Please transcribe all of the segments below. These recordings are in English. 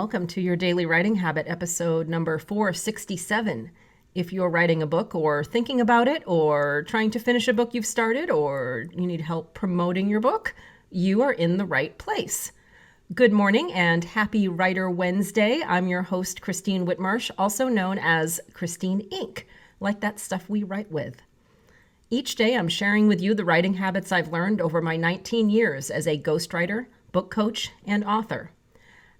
welcome to your Daily Writing Habit, episode number 467. If you're writing a book or thinking about it or trying to finish a book you've started or you need help promoting your book, you are in the right place. Good morning and happy Writer Wednesday. I'm your host, Christine Whitmarsh, also known as Christine Inc., like that stuff we write with. Each day I'm sharing with you the writing habits I've learned over my 19 years as a ghostwriter, book coach, and author.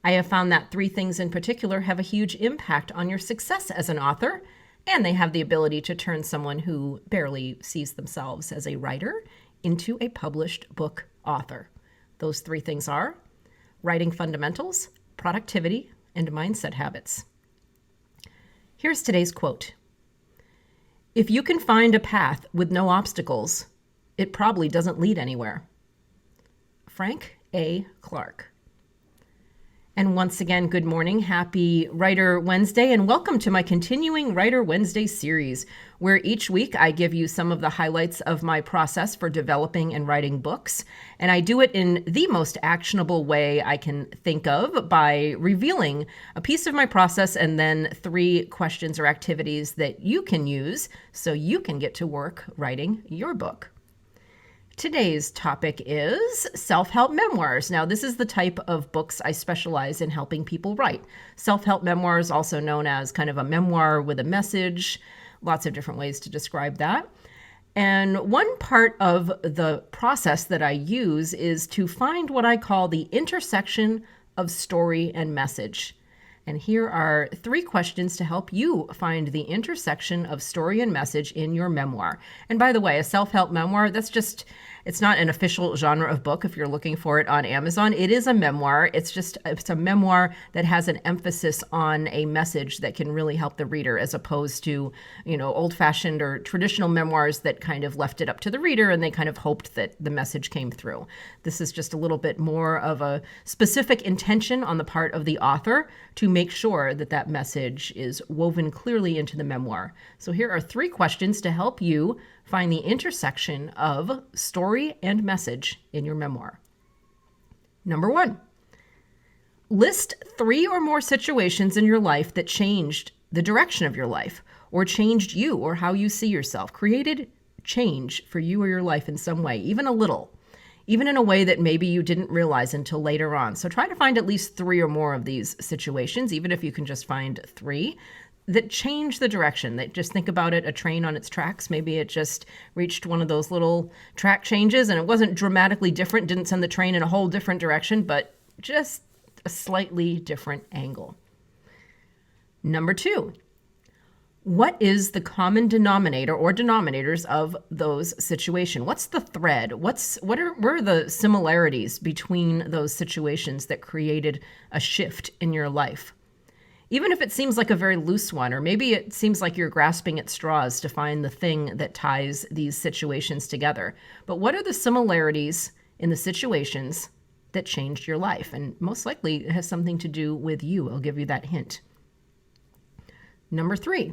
I have found that three things in particular have a huge impact on your success as an author, and they have the ability to turn someone who barely sees themselves as a writer into a published book author. Those three things are writing fundamentals, productivity, and mindset habits. Here's today's quote. If you can find a path with no obstacles, it probably doesn't lead anywhere. Frank A. Clark. And once again, good morning, happy Writer Wednesday, and welcome to my continuing Writer Wednesday series, where each week I give you some of the highlights of my process for developing and writing books. And I do it in the most actionable way I can think of by revealing a piece of my process and then 3 questions or activities that you can use so you can get to work writing your book. Today's topic is self-help memoirs. Now, this is the type of books I specialize in helping people write. Self-help memoirs, also known as kind of a memoir with a message, lots of different ways to describe that. And one part of the process that I use is to find what I call the intersection of story and message. And here are 3 questions to help you find the intersection of story and message in your memoir. And by the way, a self-help memoir, it's not an official genre of book if you're looking for it on Amazon. It is a memoir. It's a memoir that has an emphasis on a message that can really help the reader, as opposed to, old-fashioned or traditional memoirs that kind of left it up to the reader and they kind of hoped that the message came through. This is just a little bit more of a specific intention on the part of the author to make sure that that message is woven clearly into the memoir. So here are 3 questions to help you find the intersection of story and message in your memoir. Number 1, list 3 or more situations in your life that changed the direction of your life, or changed you or how you see yourself, created change for you or your life in some way, even a little, even in a way that maybe you didn't realize until later on. So try to find at least 3 or more of these situations, even if you can just find 3 that change the direction. That just think about it, a train on its tracks. Maybe it just reached one of those little track changes and it wasn't dramatically different, didn't send the train in a whole different direction, but just a slightly different angle. Number 2, what is the common denominator or denominators of those situations? What's the thread? What are the similarities between those situations that created a shift in your life? Even if it seems like a very loose one, or maybe it seems like you're grasping at straws to find the thing that ties these situations together. But what are the similarities in the situations that changed your life? And most likely it has something to do with you. I'll give you that hint. Number 3,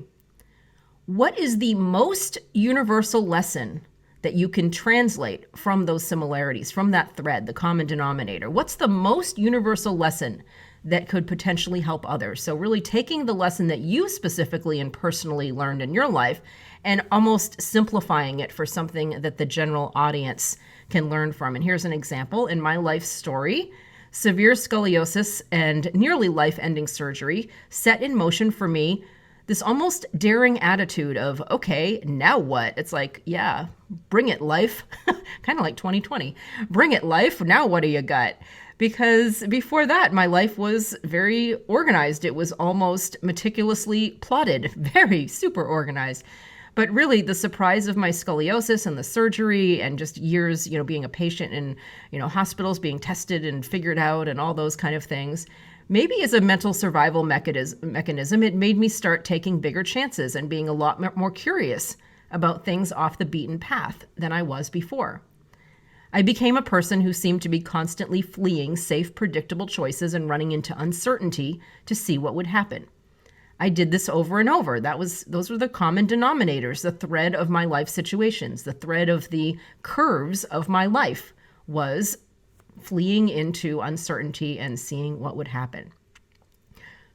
what is the most universal lesson that you can translate from those similarities, from that thread, the common denominator? What's the most universal lesson that could potentially help others? So really taking the lesson that you specifically and personally learned in your life and almost simplifying it for something that the general audience can learn from. And here's an example. In my life story, severe scoliosis and nearly life-ending surgery set in motion for me this almost daring attitude of, okay, now what? It's like, yeah, bring it, life. Kind of like 2020. Bring it, life. Now what do you got? Because before that, my life was very organized. It was almost meticulously plotted, very super organized. But really, the surprise of my scoliosis and the surgery and just years, being a patient in, hospitals, being tested and figured out and all those kind of things, maybe as a mental survival mechanism, it made me start taking bigger chances and being a lot more curious about things off the beaten path than I was before. I became a person who seemed to be constantly fleeing safe, predictable choices and running into uncertainty to see what would happen. I did this over and over. Those were the common denominators, the thread of my life situations, the thread of the curves of my life was fleeing into uncertainty and seeing what would happen.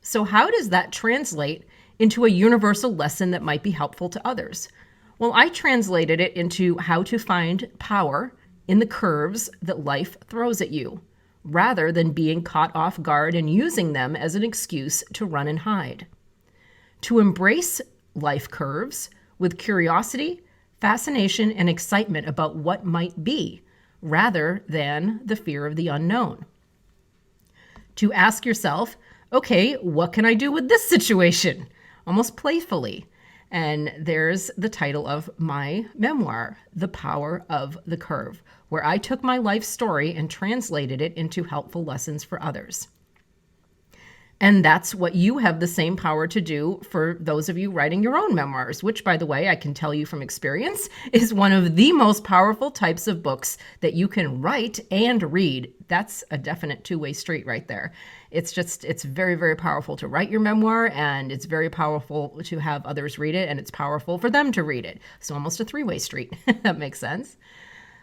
So how does that translate into a universal lesson that might be helpful to others? Well, I translated it into how to find power in the curves that life throws at you, rather than being caught off guard and using them as an excuse to run and hide. To embrace life curves with curiosity, fascination, and excitement about what might be, rather than the fear of the unknown. To ask yourself, okay, what can I do with this situation? Almost playfully. And there's the title of my memoir, The Power of the Curve, where I took my life story and translated it into helpful lessons for others. And that's what you have the same power to do for those of you writing your own memoirs, which, by the way, I can tell you from experience, is one of the most powerful types of books that you can write and read. That's a definite two-way street right there. It's very, very powerful to write your memoir, and it's very powerful to have others read it, and it's powerful for them to read it. So almost a three-way street. That makes sense.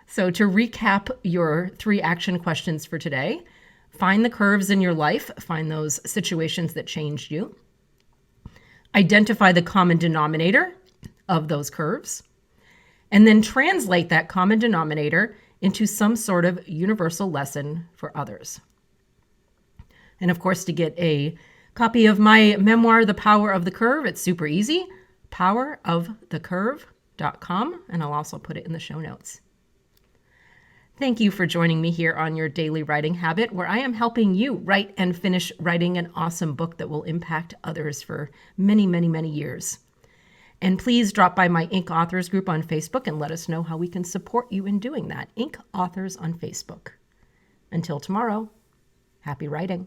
So to recap your 3 action questions for today: find the curves in your life, find those situations that changed you. Identify the common denominator of those curves, and then translate that common denominator into some sort of universal lesson for others. And of course, to get a copy of my memoir, The Power of the Curve, it's super easy, powerofthecurve.com, and I'll also put it in the show notes. Thank you for joining me here on Your Daily Writing Habit, where I am helping you write and finish writing an awesome book that will impact others for many, many, many years. And please drop by my Inc. Authors group on Facebook and let us know how we can support you in doing that. Inc. Authors on Facebook. Until tomorrow, happy writing.